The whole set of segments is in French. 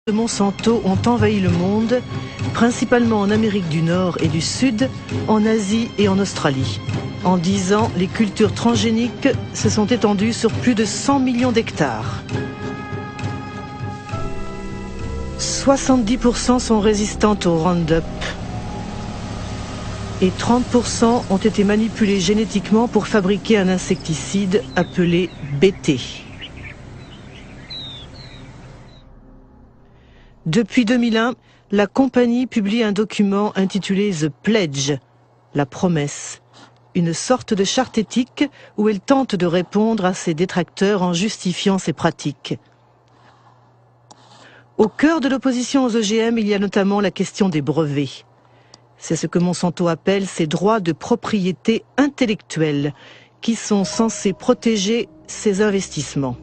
de Monsanto ont envahi le monde, principalement en Amérique du Nord et du Sud, en Asie et en Australie. En 10 ans, les cultures transgéniques se sont étendues sur plus de 100 millions d'hectares. 70% sont résistantes au Roundup et 30% ont été manipulées génétiquement pour fabriquer un insecticide appelé BT. Depuis 2001, la compagnie publie un document intitulé The Pledge, la promesse, une sorte de charte éthique où elle tente de répondre à ses détracteurs en justifiant ses pratiques. Au cœur de l'opposition aux OGM, il y a notamment la question des brevets. C'est ce que Monsanto appelle ses droits de propriété intellectuelle, qui sont censés protéger ses investissements.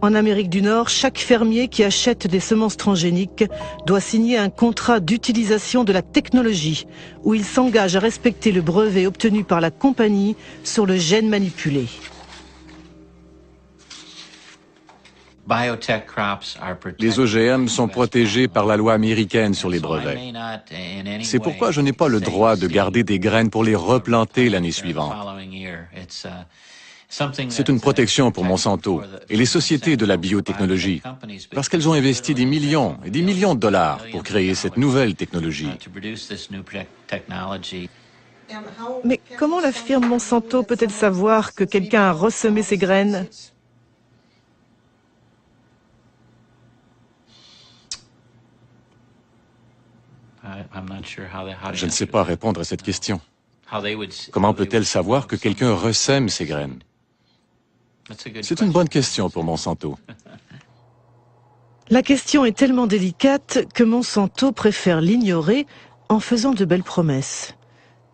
En Amérique du Nord, chaque fermier qui achète des semences transgéniques doit signer un contrat d'utilisation de la technologie où il s'engage à respecter le brevet obtenu par la compagnie sur le gène manipulé. Les OGM sont protégés par la loi américaine sur les brevets. C'est pourquoi je n'ai pas le droit de garder des graines pour les replanter l'année suivante. C'est une protection pour Monsanto et les sociétés de la biotechnologie, parce qu'elles ont investi des millions et des millions de dollars pour créer cette nouvelle technologie. Mais comment la firme Monsanto peut-elle savoir que quelqu'un a ressemé ses graines ? Je ne sais pas répondre à cette question. Comment peut-elle savoir que quelqu'un ressème ses graines? C'est une bonne question pour Monsanto. La question est tellement délicate que Monsanto préfère l'ignorer en faisant de belles promesses.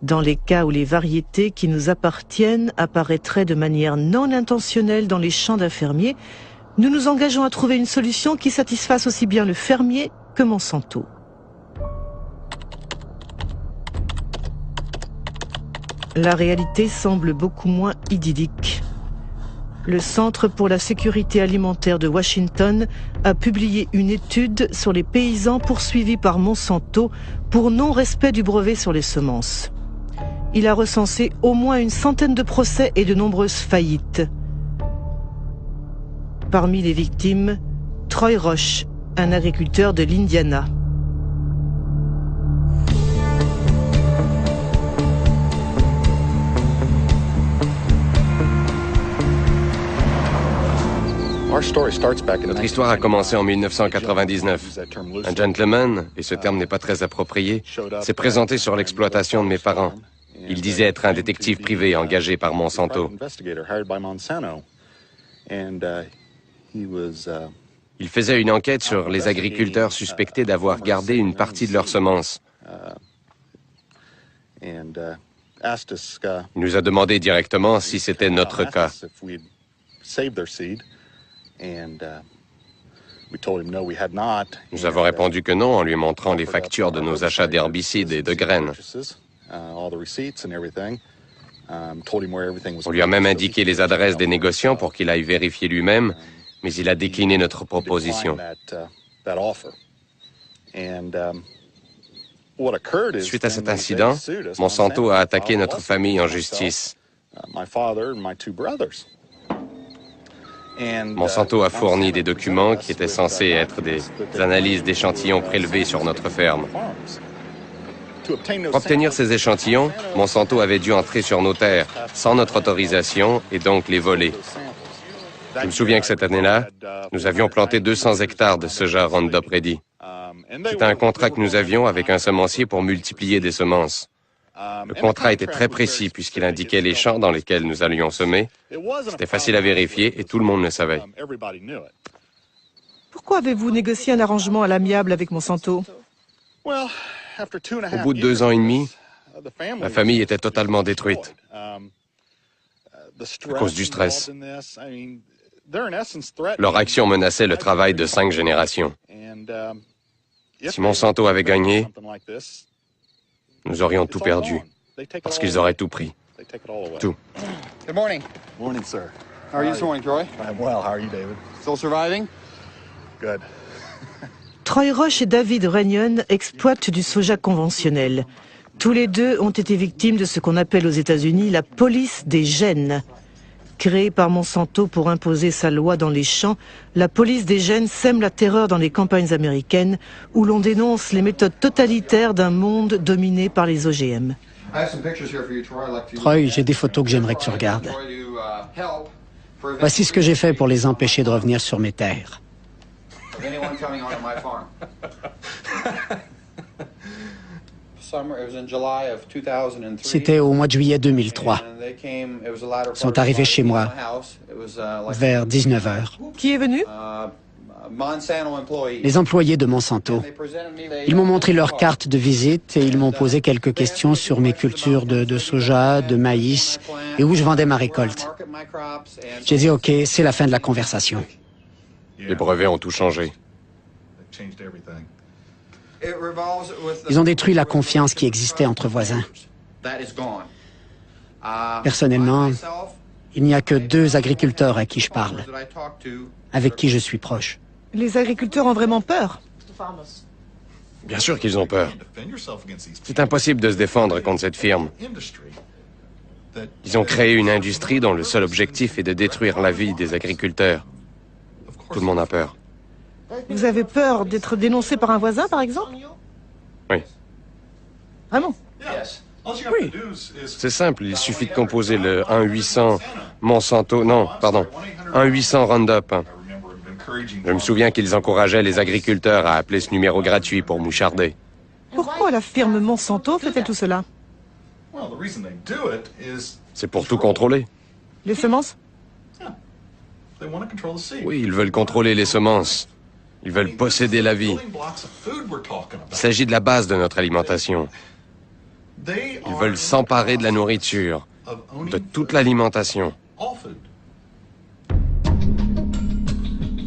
Dans les cas où les variétés qui nous appartiennent apparaîtraient de manière non intentionnelle dans les champs d'un fermier, nous nous engageons à trouver une solution qui satisfasse aussi bien le fermier que Monsanto. La réalité semble beaucoup moins idyllique. Le Centre pour la sécurité alimentaire de Washington a publié une étude sur les paysans poursuivis par Monsanto pour non-respect du brevet sur les semences. Il a recensé au moins une centaine de procès et de nombreuses faillites. Parmi les victimes, Troy Roche, un agriculteur de l'Indiana. Notre histoire a commencé en 1999. Un gentleman, et ce terme n'est pas très approprié, s'est présenté sur l'exploitation de mes parents. Il disait être un détective privé engagé par Monsanto. Il faisait une enquête sur les agriculteurs suspectés d'avoir gardé une partie de leurs semences. Il nous a demandé directement si c'était notre cas. Nous avons répondu que non en lui montrant les factures de nos achats d'herbicides et de graines. On lui a même indiqué les adresses des négociants pour qu'il aille vérifier lui-même, mais il a décliné notre proposition. Suite à cet incident, Monsanto a attaqué notre famille en justice. Monsanto a fourni des documents qui étaient censés être des analyses d'échantillons prélevés sur notre ferme. Pour obtenir ces échantillons, Monsanto avait dû entrer sur nos terres, sans notre autorisation, et donc les voler. Je me souviens que cette année-là, nous avions planté 200 hectares de soja Roundup Ready. C'était un contrat que nous avions avec un semencier pour multiplier des semences. Le contrat était très précis puisqu'il indiquait les champs dans lesquels nous allions semer. C'était facile à vérifier et tout le monde le savait. Pourquoi avez-vous négocié un arrangement à l'amiable avec Monsanto ? Au bout de 2 ans et demi, la famille était totalement détruite à cause du stress. Leur action menaçait le travail de 5 générations. Si Monsanto avait gagné, nous aurions tout perdu, parce qu'ils auraient tout pris. Tout. Good morning. Morning, sir. How are you this morning, Troy? I'm well. How are you, David? Still surviving? Troy Rush et David Renyon exploitent du soja conventionnel. Tous les deux ont été victimes de ce qu'on appelle aux États-Unis la police des gènes. Créée par Monsanto pour imposer sa loi dans les champs, la police des gènes sème la terreur dans les campagnes américaines où l'on dénonce les méthodes totalitaires d'un monde dominé par les OGM. Troy, j'ai des photos que j'aimerais que tu regardes. Voici ce que j'ai fait pour les empêcher de revenir sur mes terres. C'était au mois de juillet 2003. Ils sont arrivés chez moi vers 19 h. Qui est venu? Les employés de Monsanto. Ils m'ont montré leur carte de visite et ils m'ont posé quelques questions sur mes cultures de soja, de maïs et où je vendais ma récolte. J'ai dit OK, c'est la fin de la conversation. Les brevets ont tout changé. Ils ont détruit la confiance qui existait entre voisins. Personnellement, il n'y a que 2 agriculteurs à qui je parle, avec qui je suis proche. Les agriculteurs ont vraiment peur. Bien sûr qu'ils ont peur. C'est impossible de se défendre contre cette firme. Ils ont créé une industrie dont le seul objectif est de détruire la vie des agriculteurs. Tout le monde a peur. Vous avez peur d'être dénoncé par un voisin, par exemple? Oui. Vraiment? Oui. C'est simple, il suffit de composer le 1-800 Monsanto... Non, pardon. 1-800 Roundup. Je me souviens qu'ils encourageaient les agriculteurs à appeler ce numéro gratuit pour moucharder. Pourquoi la firme Monsanto fait-elle tout cela? C'est pour tout contrôler. Les semences? Oui, ils veulent contrôler les semences. Ils veulent posséder la vie. Il s'agit de la base de notre alimentation. Ils veulent s'emparer de la nourriture, de toute l'alimentation.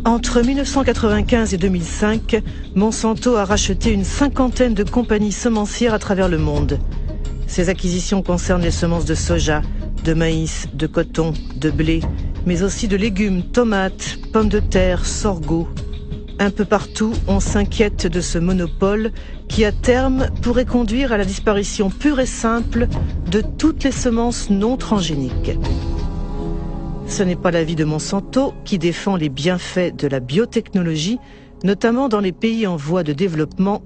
Entre 1995 et 2005, Monsanto a racheté une 50aine de compagnies semencières à travers le monde. Ces acquisitions concernent les semences de soja, de maïs, de coton, de blé, mais aussi de légumes, tomates, pommes de terre, sorgho. Un peu partout, on s'inquiète de ce monopole qui, à terme, pourrait conduire à la disparition pure et simple de toutes les semences non transgéniques. Ce n'est pas l'avis de Monsanto qui défend les bienfaits de la biotechnologie, notamment dans les pays en voie de développement